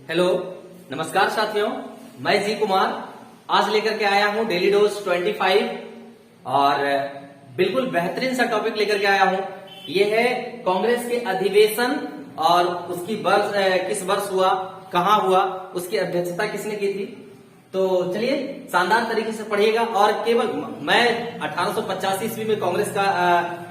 Hello, नमस्कार साथियों, मैं जी कुमार आज लेकर के आया हूं डेली डोज 25 और बिल्कुल बेहतरीन सा टॉपिक लेकर के आया हूं। यह है कांग्रेस के अधिवेशन और उसकी वर्ष किस वर्ष हुआ, कहां हुआ, उसकी अध्यक्षता किसने की थी। तो चलिए शानदार तरीके से पढ़िएगा। और केवल मैं 1885 ईस्वी में कांग्रेस का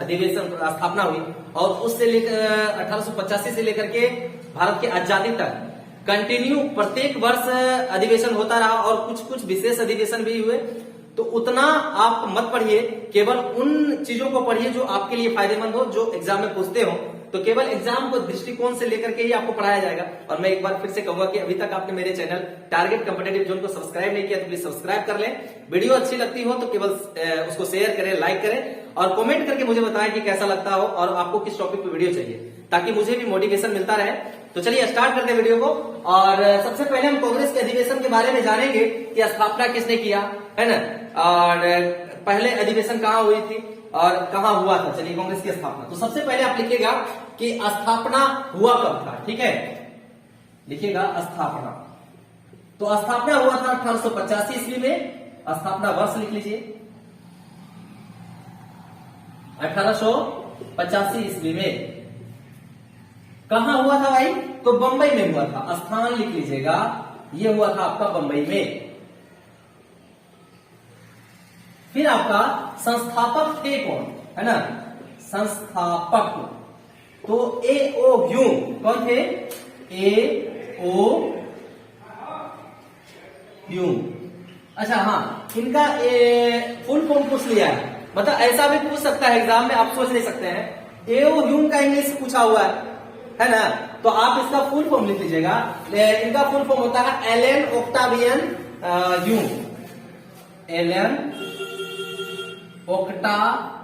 अधिवेशन स्थापना हुई और उससे लेकर 1885 से लेकर के भारत की आजादी तक कंटिन्यू प्रत्येक वर्ष अधिवेशन होता रहा और कुछ कुछ विशेष अधिवेशन भी हुए। तो उतना आप मत पढ़िए, केवल उन चीजों को पढ़िए जो आपके लिए फायदेमंद हो, जो एग्जाम में पूछते हो। तो केवल एग्जाम को दृष्टिकोण से लेकर के ही आपको पढ़ाया जाएगा। और मैं एक बार फिर से कहूंगा कि अभी तक आपने मेरे चैनल टारगेट कॉम्पिटिटिव जोन को सब्सक्राइब नहीं किया तो प्लीज सब्सक्राइब कर लें। वीडियो अच्छी लगती हो तो केवल उसको शेयर करें, लाइक करें और कमेंट करके मुझे बताएं कि कैसा लगता हो और आपको किस टॉपिक पे वीडियो चाहिए, ताकि मुझे भी मोटिवेशन मिलता रहे। तो चलिए स्टार्ट करते हैं वीडियो को। और सबसे पहले हम कांग्रेस के अधिवेशन के बारे में जानेंगे कि स्थापना किसने किया, है ना, और पहले अधिवेशन कहां हुई थी और कहां हुआ था। चलिए कांग्रेस की स्थापना, तो सबसे पहले आप लिखिएगा कि स्थापना हुआ कब था। ठीक है, लिखिएगा स्थापना। तो स्थापना हुआ था 1885 ईस्वी में। स्थापना वर्ष लिख लीजिए 1885 ईस्वी में। कहां हुआ था भाई? तो बंबई में हुआ था। स्थान लिख लीजिएगा, यह हुआ था आपका बंबई में। फिर आपका संस्थापक थे कौन, है ना, संस्थापक। तो ए ओ ह्यूम कौन थे? ए ओ ह्यूम। अच्छा हाँ, इनका फुल फॉर्म पूछ लिया है, मतलब ऐसा भी पूछ सकता है एग्जाम में, आप सोच नहीं सकते हैं। ए ओ ह्यूम का इंग्लिश पूछा हुआ है ना, तो आप इसका फुल फॉर्म लिख लीजिएगा। इनका फुल फॉर्म होता है Elon Octavian Hume. Elon Octavian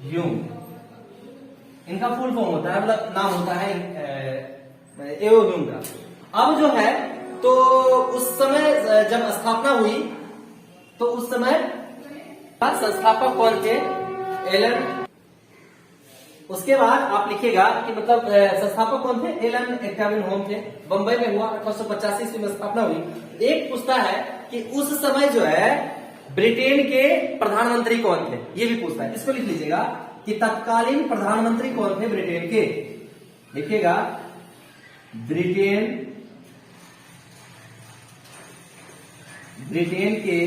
Hume इनका फुल फॉर्म होता है, मतलब नाम होता है एओ ह्यूम का। अब जो है तो उस समय जब स्थापना हुई तो उस समय संस्थापक कौन थे? एलन। उसके बाद आप लिखिएगा कि मतलब संस्थापक कौन थे? एलन ऑक्टावियन ह्यूम थे। बंबई में हुआ, 1885 ईस्वी में स्थापना हुई। एक पूछता है कि उस समय जो है ब्रिटेन के प्रधानमंत्री कौन थे, ये भी पूछता है। इसको लिख लीजिएगा कि तत्कालीन प्रधानमंत्री कौन थे ब्रिटेन के। लिखिएगा ब्रिटेन के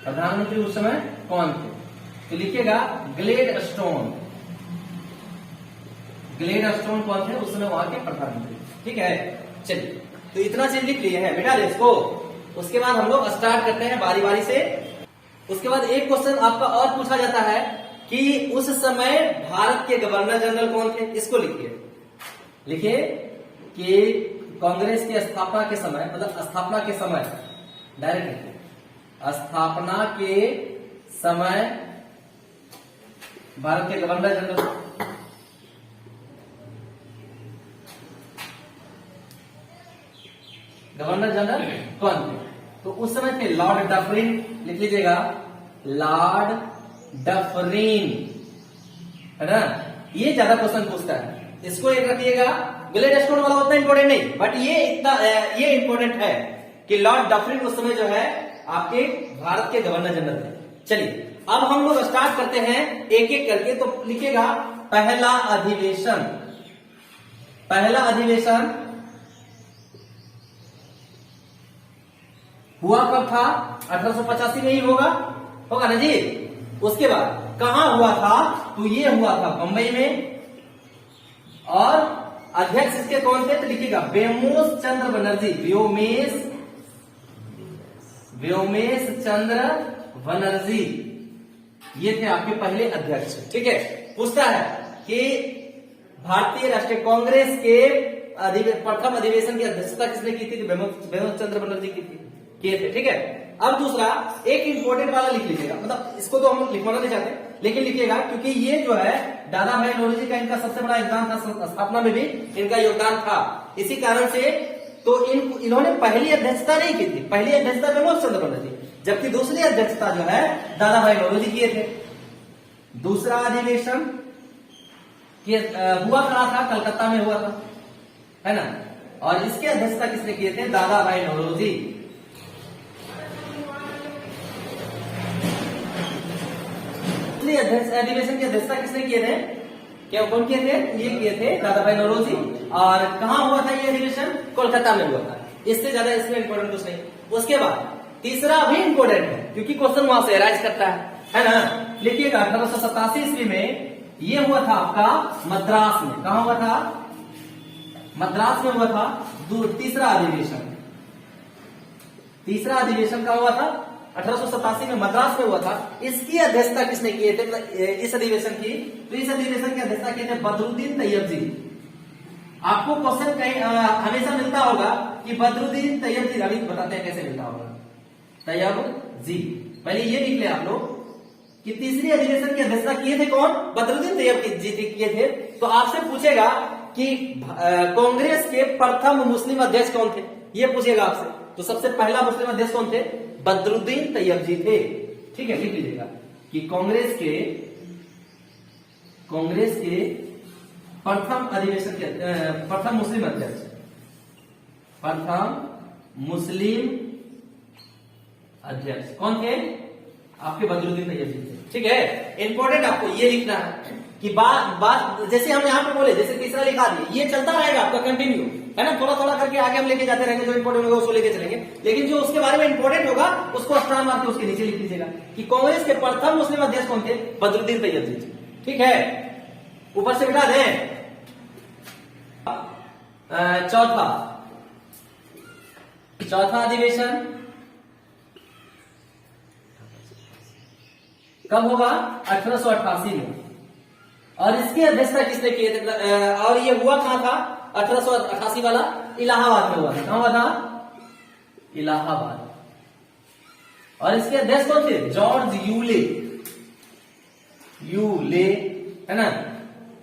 प्रधानमंत्री उस समय कौन थे? तो लिखिएगा ग्लेडस्टोन। ग्लेडस्टोन कौन थे उस समय वहां के प्रधानमंत्री। ठीक है, चलिए तो इतना चीज लिख लिए हैं बेटा इसको। उसके बाद हम लोग स्टार्ट करते हैं बारी बारी से। उसके बाद एक क्वेश्चन आपका और पूछा जाता है कि उस समय भारत के गवर्नर जनरल कौन थे। इसको लिखिए कि कांग्रेस की स्थापना के समय, मतलब स्थापना के समय, डायरेक्ट लिखिए, स्थापना के समय भारत के गवर्नर जनरल कौन थे? तो उस समय थे लॉर्ड डफरिन। लिख लीजिएगा लॉर्ड डफरिन, है ना। ये ज्यादा क्वेश्चन पूछता है, इसको एक रखिएगा। ग्लेडस्टोन वाला उतना इंपॉर्टेंट नहीं, बट ये इंपॉर्टेंट है कि लॉर्ड डफरिन उस समय जो है आपके भारत के गवर्नर जनरल थे। चलिए अब हम लोग स्टार्ट करते हैं एक एक करके। तो लिखिएगा पहला अधिवेशन। पहला अधिवेशन हुआ कब था? 1885 में ही होगा ना जी। उसके बाद कहां हुआ था? तो ये हुआ था बंबई में। और अध्यक्ष इसके कौन थे? तो लिखिएगा व्योमेश चंद्र बनर्जी। व्योमेश चंद्र बनर्जी, ये थे आपके पहले अध्यक्ष। ठीक है, पूछता है कि भारतीय राष्ट्रीय कांग्रेस के प्रथम अधिवेशन की अध्यक्षता किसने की थी? व्योमेश चंद्र बनर्जी की थी, किए थे। ठीक है, अब दूसरा एक इंपॉर्टेंट वाला लिख लीजिएगा, मतलब इसको तो हम लिखवाना नहीं चाहते, लेकिन लिखिएगा क्योंकि ये जो है दादा भाई नौरोजी का इनका सबसे बड़ा योगदान था, स्थापना में भी इनका योगदान था। इसी कारण से तो इन्होंने पहली अध्यक्षता नहीं की थी। पहली अध्यक्षता व्योमेश चंद्र बनर्जी, जबकि दूसरी अध्यक्षता जो है दादा भाई नौरोजी किए थे। दूसरा अधिवेशन हुआ कहाँ था? कलकत्ता में हुआ था, है ना। और इसकी अध्यक्षता किसने किए थे? दादा भाई नौरोजी। अधिवेशन की अध्यक्षता किसने किए थे? क्या कौन किए थे? ये किए थे दादा भाई नौरोजी। और कहाँ हुआ था ये अधिवेशन? कोलकाता में हुआ था। इससे ज्यादा इसमें इंपॉर्टेंट कुछ नहीं। उसके बाद तीसरा भी इंपॉर्टेंट है, क्योंकि क्वेश्चन वहां से राइज करता है ना। लिखिएगा 1887 ईस्वी में ये हुआ था आपका मद्रास में। कहा हुआ था? मद्रास में हुआ था तीसरा अधिवेशन। तीसरा अधिवेशन का हुआ था 1887 में, मद्रास में हुआ था। इसकी अध्यक्षता किसने किए थे? इस अधिवेशन की, तो इस अधिवेशन की अध्यक्षता किए थे बदरुद्दीन तैयब जी। आपको क्वेश्चन कहीं हमेशा मिलता होगा कि बदरुद्दीन तैयब जी। अभी बताते हैं कैसे मिलता होगा। तैयब जी, पहले ये लिख ले आप लोग कि तीसरी अधिवेशन की अध्यक्षता किए थे कौन? बदरुद्दीन तैयब जी किए थे। तो आपसे पूछेगा कि कांग्रेस के प्रथम मुस्लिम अध्यक्ष कौन थे, ये पूछेगा आपसे। तो सबसे पहला मुस्लिम अध्यक्ष कौन थे? बदरुद्दीन तैयब जी थे। ठीक है, लिख लीजिएगा कि कांग्रेस के प्रथम अधिवेशन के प्रथम मुस्लिम अध्यक्ष, प्रथम मुस्लिम अध्यक्ष कौन थे? आपके बदरुद्दीन तैयब जी थे। ठीक है, इंपॉर्टेंट आपको ये लिखना है कि बात जैसे हम यहाँ पे बोले, जैसे तीसरा लिखा दिए, ये चलता रहेगा आपका कंटिन्यू, है ना। थोड़ा थोड़ा करके आगे हम लेके जाते रहेंगे, जो इंपॉर्टेंट होगा उसको लेके चलेंगे। लेकिन जो उसके बारे में इंपॉर्टेंट होगा उसको स्टार मार के उसके नीचे लिख लीजिएगा कि कांग्रेस के प्रथम मुस्लिम अध्यक्ष कौन थे? बदरुद्दीन तैयब जी। ठीक है, ऊपर से बिठा दें। चौथा अधिवेशन कब होगा? 1888 में। और इसकी अध्यक्षता किसने किए थे? और ये हुआ कहां था? 1888 वाला इलाहाबाद में हुआ था। कहां हुआ था? इलाहाबाद। और इसके अध्यक्ष कौन थे? जॉर्ज यूले, है ना,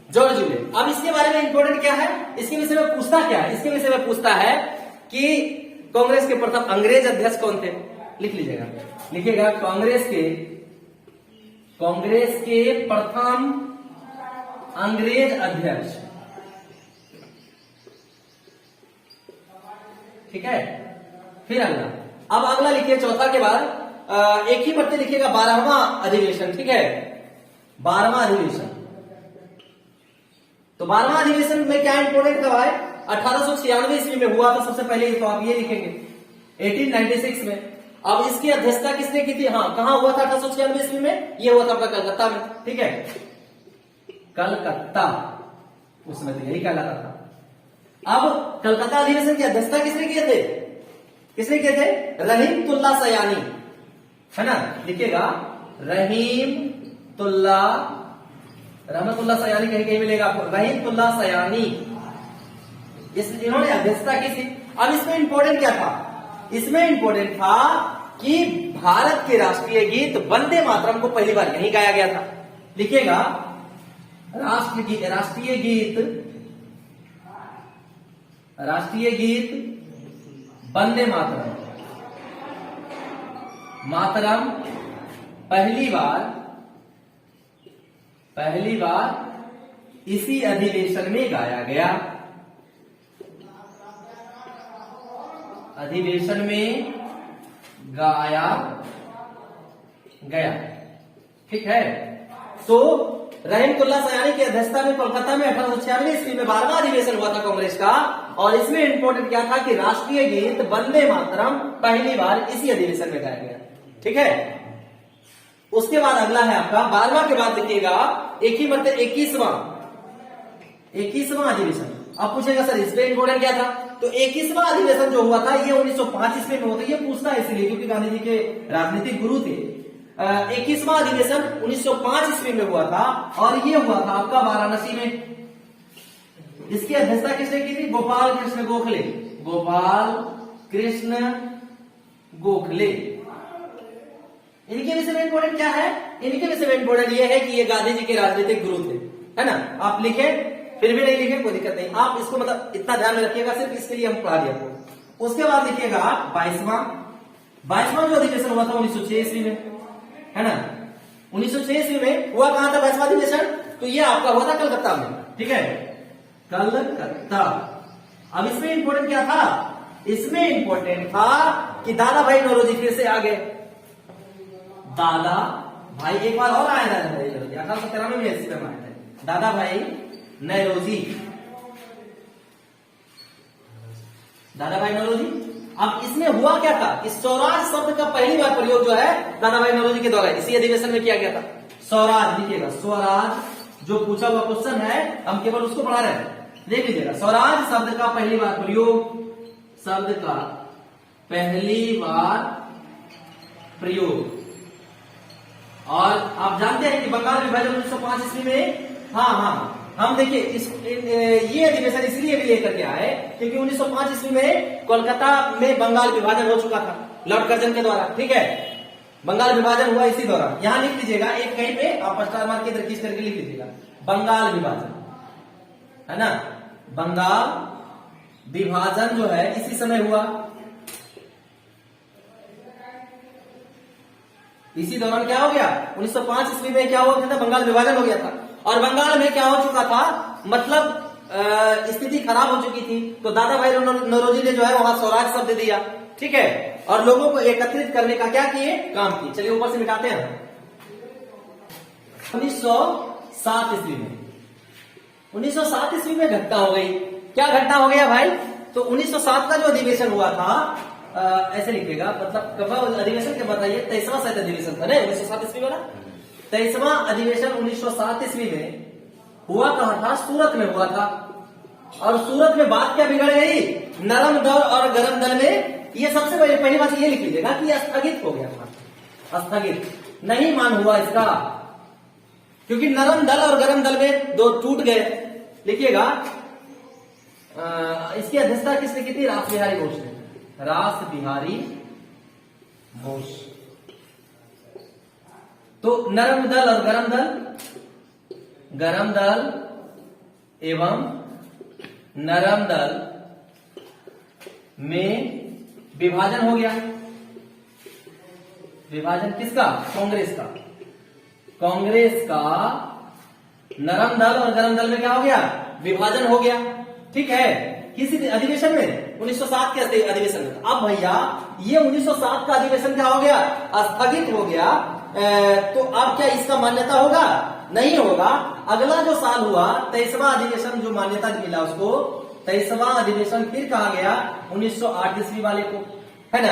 जॉर्ज यूले। अब इसके बारे में इंपॉर्टेंट क्या है? इसके विषय में पूछता क्या है? इसके विषय में पूछता है कि कांग्रेस के प्रथम अंग्रेज अध्यक्ष कौन थे? लिख लीजिएगा, लिखिएगा कांग्रेस के प्रथम अंग्रेज अध्यक्ष। ठीक है, फिर अगला। अब अगला लिखिए चौथा के बाद एक ही पत्ते लिखिएगा 12वां अधिवेशन। ठीक है, 12वां अधिवेशन। तो 12वां अधिवेशन में क्या इंपोर्टेंट कब है? 1896 ईस्वी में हुआ था सबसे पहले, तो आप ये लिखेंगे 1896 में। अब इसकी अध्यक्षता किसने की थी? हाँ, कहां हुआ था? 1896 ईस्वी में ये हुआ था आपका कलकत्ता में। ठीक है, कलकत्ता, उसमें तो यही कहलाता था। अब कलकत्ता अधिवेशन की अध्यक्षता किसने किए थे? किसने किए थे? रहीमतुल्ला सयानी, है ना। लिखिएगा रहीमतुल्ला, रहमतुल्ला सयानी कहीं कहीं मिलेगा आपको, रहीमतुल्ला सयानी, इन्होंने अध्यक्षता की थी। अब इसमें इंपॉर्टेंट क्या था? इसमें इंपॉर्टेंट था कि भारत के राष्ट्रीय गीत वंदे मातरम को पहली बार यहीं गाया गया था। लिखिएगा राष्ट्रीय गीत वंदे मातरम, मातरम पहली बार इसी अधिवेशन में गाया गया। अधिवेशन में गाया गया। ठीक है, तो रहीमतुल्ला सयानी की अध्यक्षता में कोलकाता में 1896 ईस्वी में 12वां अधिवेशन हुआ था कांग्रेस का। और इसमें इंपॉर्टेंट क्या था कि राष्ट्रीय गीत वंदे मातरम पहली बार इसी अधिवेशन में गाया गया। ठीक है, उसके बाद अगला है आपका 12वां के बाद लिखिएगा एक ही मतलब 21वां अधिवेशन। अब पूछेगा सर इसमें इंपॉर्टेंट क्या था? तो 21वां अधिवेशन जो हुआ था ये 1905 ईस्वी में हुआ था। ये पूछता है इसलिए क्योंकि गांधी जी के राजनीतिक गुरु थे। 21वां अधिवेशन 1905 ईस्वी में हुआ था और ये हुआ था आपका वाराणसी में। इसकी अध्यक्षता किसने की थी? गोपाल कृष्ण गोखले। इनके विषय में इंपॉर्टेंट क्या है? इनके विषय में इंपॉर्टेंट ये है कि ये गांधी जी के राजनीतिक गुरु थे, है ना। आप लिखे फिर भी नहीं लिखे कोई दिक्कत नहीं, आप इसको मतलब इतना ध्यान में रखिएगा, सिर्फ इसके लिए हम पढ़ा दिया आपको। उसके बाद लिखिएगा आप 22वां जो अधिवेशन हुआ था 1906 ईस्वी में, है ना। 1906 ईस्वी में हुआ कहां था बाईसवां अधिवेशन? तो ये आपका हुआ था कलकत्ता में, ठीक है, कलकत्ता। अब इसमें इंपॉर्टेंट क्या था? इसमें इंपॉर्टेंट था कि दादा भाई नौरोजी फिर से आ गए। दादा भाई एक बार और आए दादा भाई नौरोजी 1893 में इसी में आए थे दादा भाई नौरोजी, दादा भाई नौरोजी। अब इसमें हुआ क्या था कि स्वराज शब्द का पहली बार प्रयोग जो है दादा भाई नौरोजी के द्वारा इसी अधिवेशन में किया गया था। स्वराज लिखिएगा, स्वराज जो पूछा हुआ क्वेश्चन है हम केवल उसको पढ़ा रहे हैं, देख लीजिएगा। स्वराज शब्द का पहली बार प्रयोग, शब्द का पहली बार प्रयोग। और आप जानते हैं कि बंगाल विभाजन 1905 ईस्वी में, हाँ हम देखिए ये अधिवेशन इसलिए भी लेकर के आए क्योंकि 1905 ईस्वी में कोलकाता में बंगाल विभाजन हो चुका था लॉर्ड कर्जन के द्वारा, ठीक है, बंगाल विभाजन हुआ इसी दौरान। यहां लिख लीजिएगा एक कहीं पे आप स्टार मार्क के खींच करके लिख लीजिएगा बंगाल विभाजन, है ना, बंगाल विभाजन जो है इसी समय हुआ, इसी दौरान क्या हो गया 1905 ईस्वी में क्या हुआ था, बंगाल विभाजन हो गया था। और बंगाल में क्या हो चुका था, मतलब स्थिति खराब हो चुकी थी, तो दादा भाई नौरोजी ने जो है वहां स्वराज शब्द दिया, ठीक है, और लोगों को एकत्रित करने का क्या किए, काम किए। चलिए ऊपर से मिटाते हैं। 1907 ईस्वी में, 1907 ईस्वी में घटना हो गई। क्या घटना हो गया भाई? तो 1907 का जो अधिवेशन हुआ था, ऐसे लिखिएगा, मतलब कब अधिवेशन के बताइए, 23वां शायद अधिवेशन था ना 1907 ईस्वी वाला। 23वां अधिवेशन 1907 ईस्वी में हुआ कहां था? सूरत में हुआ था। और सूरत में बात क्या बिगड़ गई? नरम दल और गरम दल में। ये सबसे पहली बात ये लिख लीजिएगा कि स्थगित हो गया था, स्थगित नहीं मान हुआ इसका, क्योंकि नरम दल और गरम दल में दो टूट गए। लिखिएगा इसकी अध्यक्षता किसने की थी? रास बिहारी बोस ने, रास बिहारी बोस। तो नरम दल और गरम दल एवं नरम दल में विभाजन हो गया। विभाजन किसका? कांग्रेस का। कांग्रेस का नरम दल और गरम दल में क्या हो गया? विभाजन हो गया, ठीक है, किसी अधिवेशन में 1907 के अधिवेशन में। अब भैया ये 1907 का अधिवेशन क्या हो गया? स्थगित हो गया। तो अब क्या इसका मान्यता होगा? नहीं होगा। अगला जो साल हुआ 23वां अधिवेशन, जो मान्यता मिला उसको 23वां अधिवेशन फिर कहा गया 1908 ईस्वी वाले को, है ना,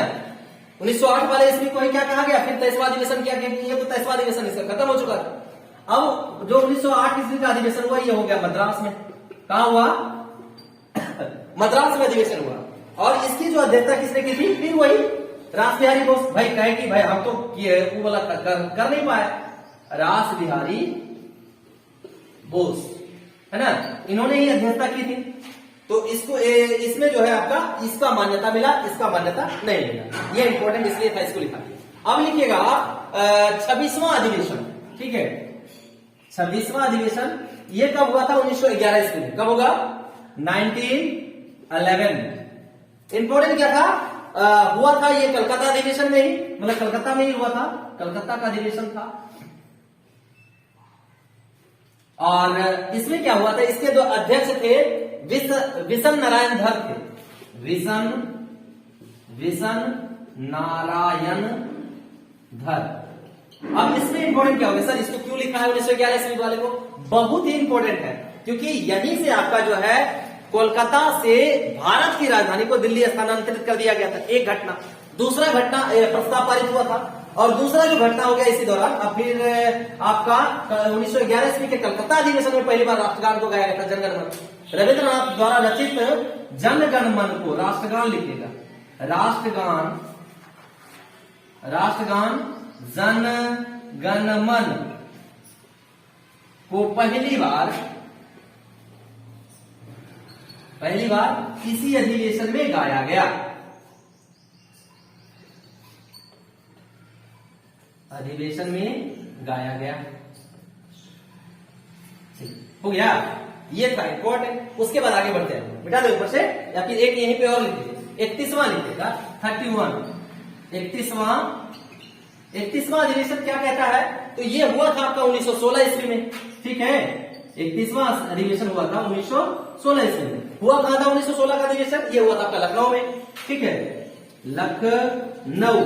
1908 वाले ईस्वी को ही क्या कहा गया? फिर 23वां अधिवेशन किया गया। ये तो 23वां अधिवेशन इसका खत्म हो चुका था। अब जो 1908 ईस्वी का अधिवेशन हुआ ये हो गया मद्रास में। कहा हुआ? मद्रास में अधिवेशन हुआ। और इसकी जो अध्यक्षता किसने की थी? फिर वही रास बिहारी बोस। भाई कहे कि भाई हम तो वो वाला कर नहीं पाए, रास बिहारी बोस, है ना, इन्होंने ही अध्यक्षता की थी। तो इसको इसमें जो है आपका इसका मान्यता मिला, इसका मान्यता नहीं मिला। ये इंपॉर्टेंट इसलिए था, इसको लिखा। अब लिखिएगा 26वां अधिवेशन, ठीक है, 26वां अधिवेशन ये कब हुआ था? 1911 ईस्वी में। कब होगा? 1911। इंपॉर्टेंट क्या था? हुआ था ये कलकत्ता अधिवेशन में ही, मतलब कलकत्ता में ही हुआ था, कलकत्ता का अधिवेशन था। और इसमें क्या हुआ था? इसके जो अध्यक्ष थे विशन नारायण धर थे, विशन नारायण धर। अब इसमें इंपॉर्टेंट क्या हो गया? सर इसको क्यों लिखा है 1911 ईस्वी वाले को? बहुत ही इंपॉर्टेंट है, क्योंकि यहीं से आपका जो है कोलकाता से भारत की राजधानी को दिल्ली स्थानांतरित कर दिया गया था। एक घटना। दूसरा घटना प्रस्ताव पारित हुआ था, और दूसरा जो घटना हो गया इसी दौरान। अब फिर आपका 1911 ईस्वी के कलकत्ता अधिवेशन में पहली बार राष्ट्रगान को गाया गया था, जनगण मन। रविंद्रनाथ द्वारा रचित जनगण मन को, राष्ट्रगान लिखिएगा, राष्ट्रगान जन गण मन को पहली बार इसी अधिवेशन में गाया गया। अधिवेशन में गाया गया, हो गया। ये था इंपॉर्टेंट। उसके बाद आगे बढ़ते हैं, मिटा दो ऊपर से, या फिर एक यहीं पे और लिख दीजिए, 31वां लिखिएगा, 31, 31वां अधिवेशन क्या कहता है, तो ये हुआ था आपका 1916 ईस्वी में, ठीक है। 31वां अधिवेशन हुआ था 1916 ईस्वी में। हुआ कहां था 1916 का अधिवेशन, ये हुआ था आपका लखनऊ में, ठीक है, लखनऊ।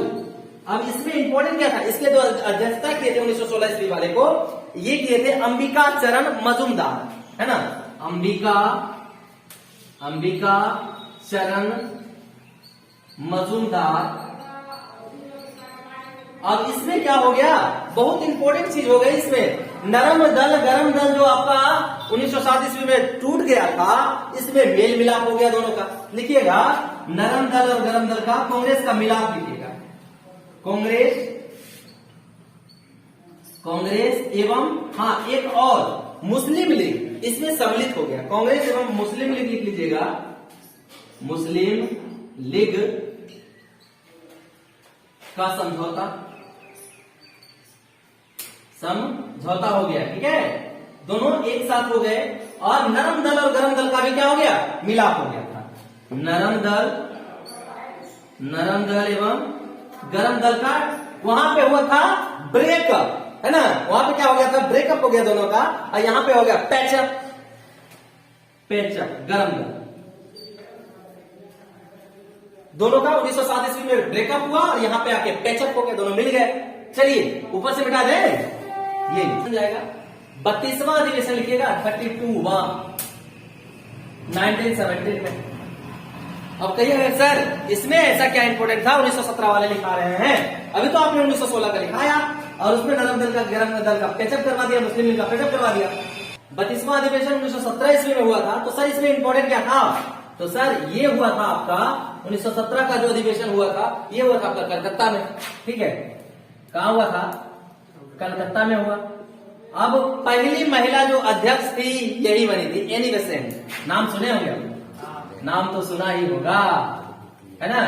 अब इसमें इंपॉर्टेंट क्या था, इसके जो अध्यक्षता किए थे 1916 ईस्वी वाले को, ये किए थे अंबिका चरण मजूमदार, है ना, अंबिका चरण मजूमदार। अब इसमें क्या हो गया, बहुत इंपॉर्टेंट चीज हो गई इसमें, नरम दल गरम दल जो आपका 1907 ईस्वी में टूट गया था, इसमें मेल मिलाप हो गया दोनों का। लिखिएगा नरम दल और गरम दल का कांग्रेस का मिलाप लिखिएगा, कांग्रेस एवं हाँ एक और मुस्लिम लीग इसमें सम्मिलित हो गया, कांग्रेस एवं मुस्लिम लीग लिख लीजिएगा, मुस्लिम लीग का समझौता हो गया, ठीक है, दोनों एक साथ हो गए। और नरम दल और गरम दल का भी क्या हो गया, मिलाप हो गया था। नरम दल एवं गरम दल का वहां पे हुआ था ब्रेकअप, है ना, वहां पे क्या हो गया था, ब्रेकअप हो गया दोनों का, और यहां पे हो गया पैचअप, गरम दल दोनों का 1907 ईस्वी में ब्रेकअप हुआ और यहां पे आके पैचअप हो गया, दोनों मिल गए। चलिए ऊपर से मिटा दें, ये समझ जाएगा। 32वां अधिवेशन लिखिएगा, 32वां 1917 में। अब कहिए सर इसमें ऐसा क्या इंपॉर्टेंट था, 1917 वाले लिखा रहे हैं, अभी तो आपने 1916 का लिखाया और उसमें नरम दल का गरम दल का पैचअप करवा दिया, मुस्लिम लीग का पैचअप करवा दिया। 32वां अधिवेशन 1917 ईस्वी में हुआ था, तो सर इसमें इंपॉर्टेंट क्या था, तो सर ये हुआ था आपका 1917 का जो अधिवेशन हुआ था, ये हुआ था आपका कलकत्ता में, ठीक है, कहां हुआ था, कलकत्ता में हुआ। अब पहली महिला जो अध्यक्ष थी यही बनी थी एनी बेसेंट, नाम सुने होंगे, नाम तो सुना ही होगा, है ना,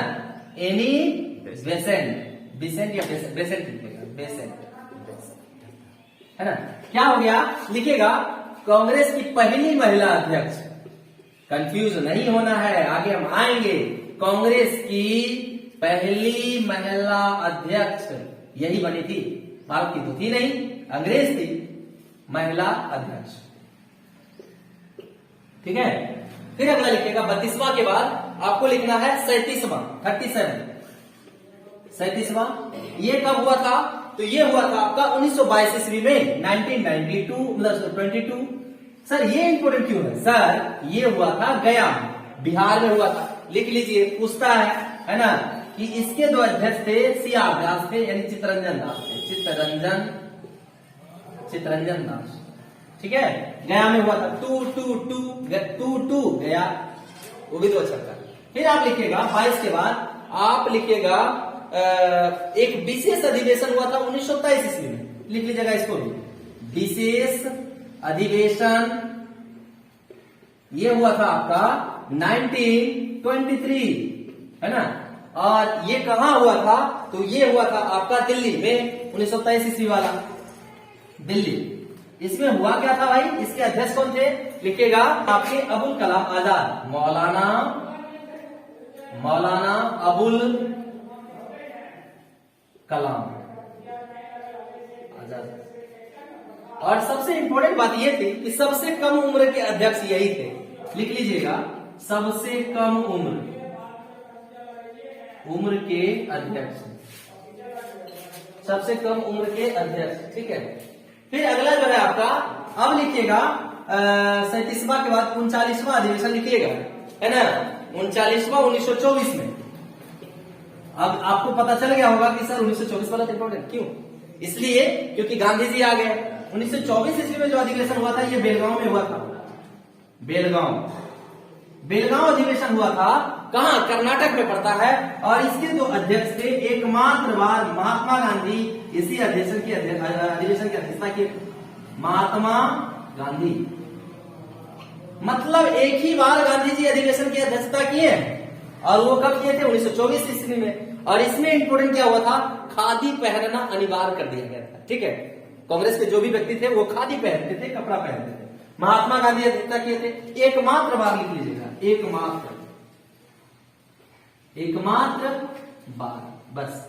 एनी बेसेंट, बेसेंट या बेसेंट लिखिएगा, बेसेंट, है ना। क्या हो गया, लिखिएगा कांग्रेस की पहली महिला अध्यक्ष, कंफ्यूज नहीं होना है, आगे हम आएंगे। कांग्रेस की पहली महिला अध्यक्ष यही बनी थी, भारत की तो थी नहीं, अंग्रेज थी महिला अध्यक्ष, ठीक है। फिर अगला लिखिएगा 32वां के बाद आपको लिखना है 37वां, 37वां ये कब हुआ था, तो ये हुआ था आपका 1922 ईस्वी में, 1992 मतलब 22। सर ये इंपोर्टेंट क्यों है, सर ये हुआ था गया बिहार में हुआ था, लिख लीजिए, पूछता है ना, कि इसके दो अध्यक्ष थे सीआर दास थे, यानी चित्तरंजन दास थे, चित्तरंजन दास, ठीक है, गया में हुआ था, 222 गया, वो भी 2 अक्षर का। फिर आप लिखिएगा 22 के बाद आप लिखिएगा एक विशेष अधिवेशन हुआ था 1923 ईस्वी में, लिख लीजिएगा इसको भी, विशेष अधिवेशन ये हुआ था आपका 1923, है ना, और ये कहां हुआ था, तो ये हुआ था आपका दिल्ली में, 1923 ईस्वी वाला दिल्ली। इसमें हुआ क्या था भाई, इसके अध्यक्ष कौन थे, लिखिएगा आपके अबुल कलाम आजाद, मौलाना अबुल कलाम आजाद। और सबसे इंपॉर्टेंट बात यह थी कि सबसे कम उम्र के अध्यक्ष यही थे, लिख लीजिएगा, सबसे कम उम्र के अध्यक्ष, सबसे कम उम्र के अध्यक्ष, ठीक है। फिर अगला जो है आपका, अब लिखिएगा 37वां के बाद 39वां अधिवेशन लिखिएगा, है ना, 39वां 1924 में। अब आपको पता चल गया होगा कि सर 1924 वाला इंपॉर्टेंट क्यों, इसलिए क्योंकि गांधी जी आ गए। 1924 ईस्वी में जो अधिवेशन हुआ था ये बेलगांव में हुआ था, बेलगांव अधिवेशन हुआ था, कहां, कर्नाटक में पड़ता है, और इसके जो अध्यक्ष थे एकमात्र बार महात्मा गांधी इसी अधिवेशन की अध्यक्षता की, महात्मा गांधी, मतलब एक ही बार गांधी जी अधिवेशन की अध्यक्षता किए, और वो कब किए थे, 1924 ईस्वी में। और इसमें इंपोर्टेंट क्या हुआ था, खादी पहनना अनिवार्य कर दिया गया था, ठीक है, कांग्रेस के जो भी व्यक्ति थे वो खादी पहनते थे, कपड़ा पहनते थे। महात्मा गांधी अध्यक्षता किए थे, एकमात्र बार लिख लीजिएगा, एकमात्र बार, बस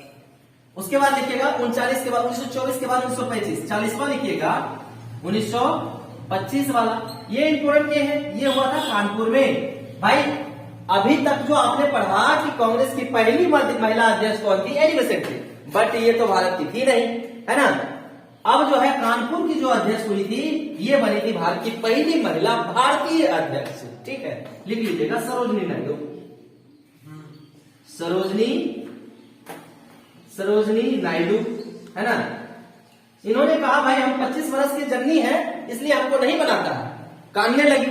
उसके बाद लिखिएगा 39 के बाद 1924 के बाद 1925, 40वां लिखिएगा 1925 वाला। ये इंपोर्टेंट ये है, ये हुआ था कानपुर में। भाई अभी तक जो आपने पढ़ा कि कांग्रेस की पहली महिला अध्यक्ष कौन थी, एनी बेसेंट थी, बट ये तो भारत की थी नहीं, है ना। अब जो है कानपुर की जो अध्यक्ष हुई थी, ये बनी थी भारत की पहली महिला भारतीय अध्यक्ष। ठीक है, लिख लीजिएगा सरोजनी नायडू। सरोजनी नायडू, है ना। इन्होंने कहा भाई हम 25 वर्ष की जननी है, इसलिए हमको नहीं बनाता है। कानने लगी,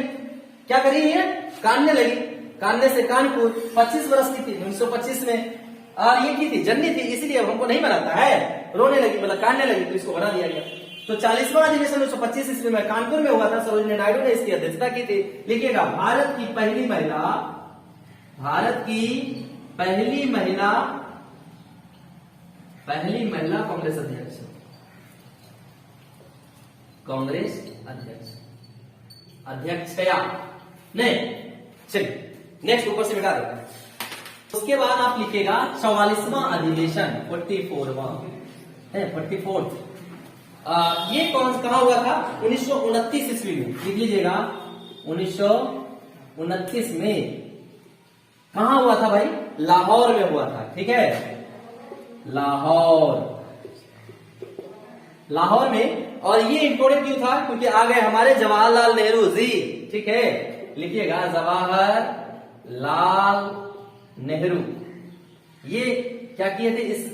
क्या करी है, कानने लगी। कानने से कानपुर 25 वर्ष की थी 1925 में, और ये की थी जननी थी, इसलिए अब हमको नहीं बनाता है। रोने लगी, मतलब कानने लगी, तो इसको बना दिया गया। तो 40वां अधिवेशन 1925 ईस्वी में कानपुर में हुआ था। सरोजनी नायडू ने इसकी अध्यक्षता की थी। लिखिएगा भारत की पहली महिला कांग्रेस अध्यक्ष, अध्यक्षया नहीं। चलिए नेक्स्ट ऊपर से मिटा देते हैं। उसके बाद आप लिखिएगा 44वां अधिवेशन, 44th। ये कहां हुआ था, 1929 ईस्वी में। लिख लीजिएगा 1929 में कहां हुआ था भाई, लाहौर में हुआ था। ठीक है, लाहौर में। और ये इंपोर्टेंट क्यों था, क्योंकि आ गए हमारे जवाहरलाल नेहरू जी। ठीक है, लिखिएगा जवाहरलाल नेहरू, ये क्या किए थे, इस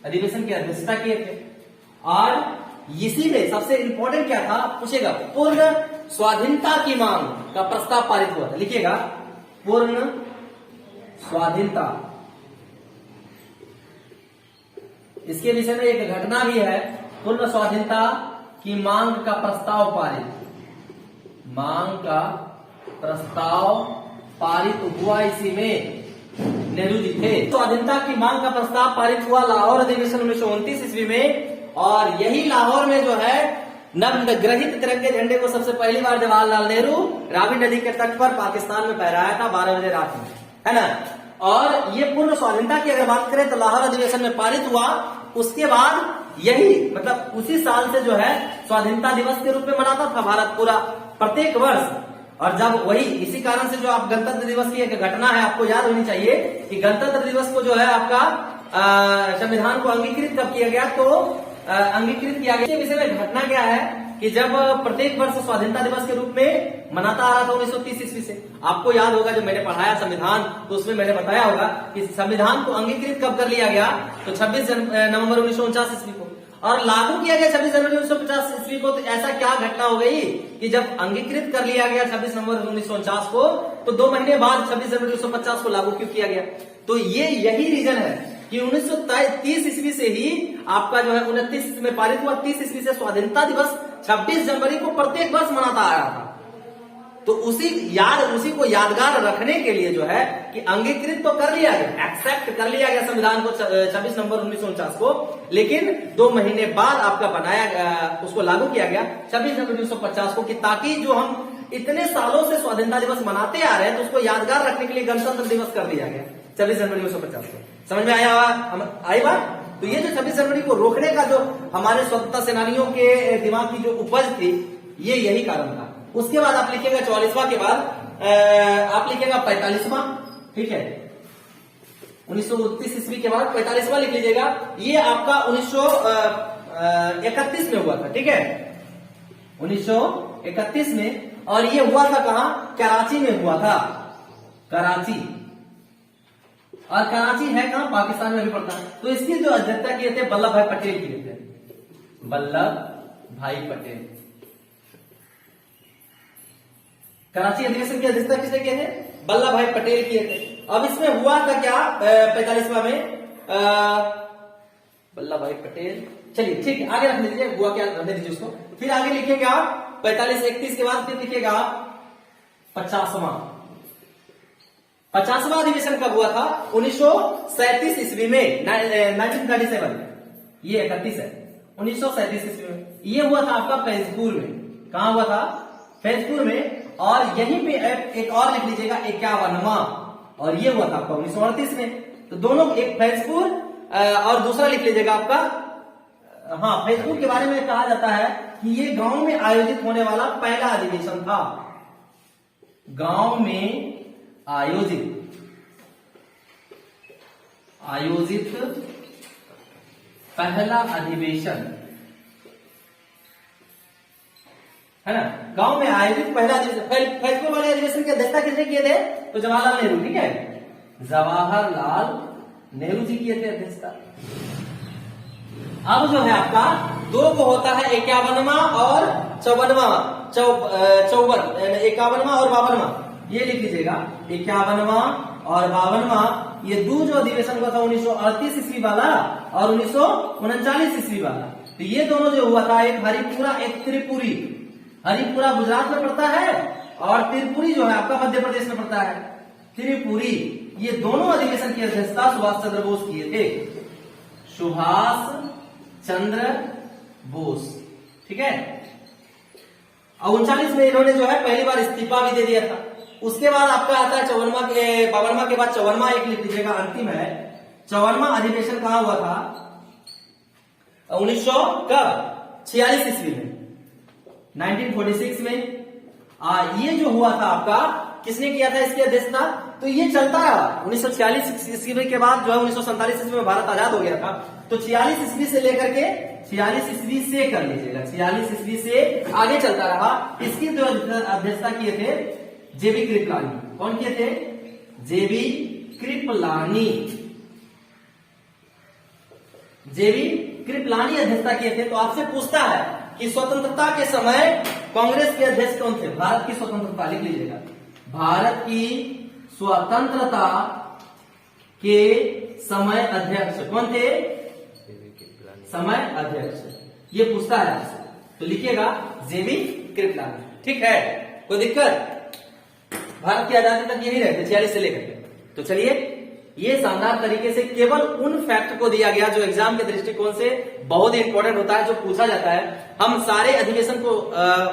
अधिवेशन की अध्यक्षता किए थे। और इसी में सबसे इंपॉर्टेंट क्या था पूछेगा, पूर्ण स्वाधीनता की मांग का प्रस्ताव पारित हुआ था। लिखिएगा पूर्ण स्वाधीनता। इसके विषय में एक घटना भी है, पूर्ण स्वाधीनता की मांग का प्रस्ताव पारित हुआ। इसी में नेहरू जी थे। स्वाधीनता की मांग का प्रस्ताव पारित हुआ लाहौर अधिवेशन 1929 ईस्वी में। और यही लाहौर में जो है नवग्रहित तिरंगे झंडे को सबसे पहली बार जवाहरलाल नेहरू रावी नदी के तट पर पाकिस्तान में फहराया था 12 बजे रात में, है ना। और ये पूर्ण स्वाधीनता की अगर बात करें तो लाहौर अधिवेशन में पारित हुआ। उसके बाद यही मतलब उसी साल से जो है स्वाधीनता दिवस के रूप में मनाता था भारत पूरा प्रत्येक वर्ष। और जब वही इसी कारण से जो आप गणतंत्र दिवस की एक घटना है आपको याद होनी चाहिए कि गणतंत्र दिवस को जो है आपका संविधान को अंगीकृत कब किया गया, तो अंगीकृत किया गया। विषय में घटना क्या है कि जब प्रत्येक वर्ष स्वाधीनता दिवस के रूप में मनाता आ रहा था 1930 ईस्वी से। आपको याद होगा जब मैंने पढ़ाया संविधान तो उसमें मैंने बताया होगा कि संविधान को अंगीकृत कब कर लिया गया, तो 26 नवंबर 1949 ईस्वी को, और लागू किया गया 26 जनवरी 1950 ईस्वी को। तो ऐसा क्या घटना हो गई कि जब अंगीकृत कर लिया गया 26 नवंबर 1949 को, तो 2 महीने बाद 26 जनवरी 1950 को लागू क्यों किया गया। तो ये यही रीजन है कि 1930 ईस्वी से ही आपका जो है 29 में पारित हुआ। 30 ईस्वी से स्वाधीनता दिवस 26 जनवरी को प्रत्येक वर्ष मनाता आ रहा था। तो उसी को यादगार रखने के लिए जो है कि अंगीकृत तो कर लिया गया, एक्सेप्ट कर लिया गया संविधान को 26 नवंबर 1949 को, लेकिन 2 महीने बाद आपका बनाया उसको लागू किया गया 26 जनवरी 1950 को, कि ताकि जो हम इतने सालों से स्वाधीनता दिवस मनाते आ रहे हैं तो उसको यादगार रखने के लिए गणतंत्र दिवस कर दिया गया 26 जनवरी 1950 को। समझ में आई बात। तो ये जो 26 जनवरी को रोकने का जो हमारे स्वतंत्रता सेनानियों के दिमाग की जो उपज थी, ये यही कारण था। उसके बाद आप लिखिएगा 44वां के बाद आप लिखिएगा 45वां। ठीक है, 1929 ईस्वी के बाद 45वां लिख लीजिएगा। ये आपका 1931 में हुआ था। ठीक है, 1931 में। और ये हुआ था कहां, कराची में हुआ था, कराची। और कराची है कहां, पाकिस्तान में भी पड़ता है। तो इसकी जो अध्यक्षता किए थे वल्लभ भाई पटेल किए थे, वल्लभ भाई पटेल। कराची अधिवेशन की अध्यक्षता किसने किए थे, वल्लभ भाई पटेल किए थे। अब इसमें हुआ था क्या 45वां में, वल्लभ भाई पटेल। चलिए ठीक है, आगे रख लीजिए, हुआ क्या रख दीजिए उसको। फिर आगे लिखिएगा 45-31 के बाद फिर लिखिएगा 50वां अधिवेशन कब हुआ था, 1937 ईस्वी में, 1937। ये 31 है, 1937 ईस्वी में ये हुआ था आपका फैजपुर में। कहां हुआ था, फैजपुर में। और यहीं पे एक और लिख लीजिएगा 51वां, और ये हुआ था आपका 1938 में। तो दोनों, एक फैजपुर और दूसरा लिख लीजिएगा आपका, हाँ, फेसबुक के बारे में कहा जाता है कि ये गांव में आयोजित होने वाला पहला अधिवेशन था। गांव में आयोजित पहला अधिवेशन है ना, गांव में आयोजित पहला अधिवेशन। फेसबुक वाले अधिवेशन की अध्यक्षता किसने किए थे? तो जवाहरलाल नेहरू, ठीक है, जवाहरलाल नेहरू जी किए थे अध्यक्षता। अब जो है आपका दो को होता है 51वां और 54वां, 51वां और 52वां, ये लिख लीजिएगा 51वां और 52वां। ये दो जो अधिवेशन हुआ था 1938 ईस्वी वाला और 1939 ईस्वी वाला, तो ये दोनों जो हुआ था, एक हरिपुरा एक त्रिपुरी। हरिपुरा गुजरात में पड़ता है और त्रिपुरी जो है आपका मध्य प्रदेश में पड़ता है। त्रिपुरी, ये दोनों अधिवेशन की अध्यक्षता सुभाष चंद्र बोस किए थे। सुभाष चंद्र बोस, ठीक है। और 39 में इन्होंने जो है पहली बार इस्तीफा भी दे दिया था। उसके बाद आपका आता है 52वां के बाद 54वां, एक लिख लीजिएगा, अंतिम है। 54वां अधिवेशन कहां हुआ था? 1946 ईस्वी में, 1946 में। ये जो हुआ था आपका, किसने किया था इसकी अध्यक्षता? तो ये चलता रहा 1946 ईस्वी के बाद जो है 1947 ईस्वी में भारत आजाद हो गया था। तो 46 ईस्वी से लेकर के 46 ईस्वी से कर लीजिएगा, 46 ईस्वी से आगे चलता रहा। इसकी जो अध्यक्षता किए थे जेबी कृपलानी। कौन किए थे? जेबी कृपलानी। जेबी कृपलानी अध्यक्षता किए थे। तो आपसे पूछता है कि स्वतंत्रता के समय कांग्रेस के अध्यक्ष कौन थे? भारत की स्वतंत्रता लिख लीजिएगा, भारत की स्वतंत्रता के समय अध्यक्ष कौन थे? समय अध्यक्ष, ये पूछता है आपसे, तो लिखिएगा जेबी कृपलानी, ठीक है। कोई दिक्कत? भारत की आजादी तक यही रहते 46 से लेकर के। तो चलिए, ये शानदार तरीके से केवल उन फैक्ट को दिया गया जो एग्जाम के दृष्टिकोण से बहुत ही इंपॉर्टेंट होता है, जो पूछा जाता है। हम सारे अधिवेशन को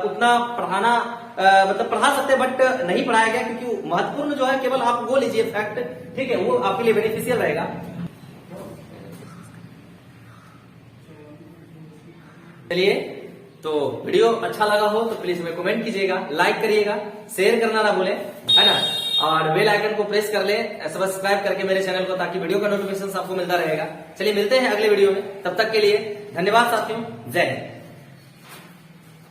उतना पढ़ाना मतलब पढ़ा सकते, बट नहीं पढ़ाया गया, क्योंकि महत्वपूर्ण जो है केवल आप वो लीजिए फैक्ट, ठीक है, वो आपके लिए बेनिफिशियल रहेगा। चलिए, तो वीडियो अच्छा लगा हो तो प्लीज हमें कमेंट कीजिएगा, लाइक करिएगा, शेयर करना ना भूलें, है ना, और बेल आइकन को प्रेस कर ले, सब्सक्राइब करके मेरे चैनल को, ताकि वीडियो का नोटिफिकेशन आपको मिलता रहेगा। चलिए, मिलते हैं अगले वीडियो में, तब तक के लिए धन्यवाद साथियों, जय हिंद।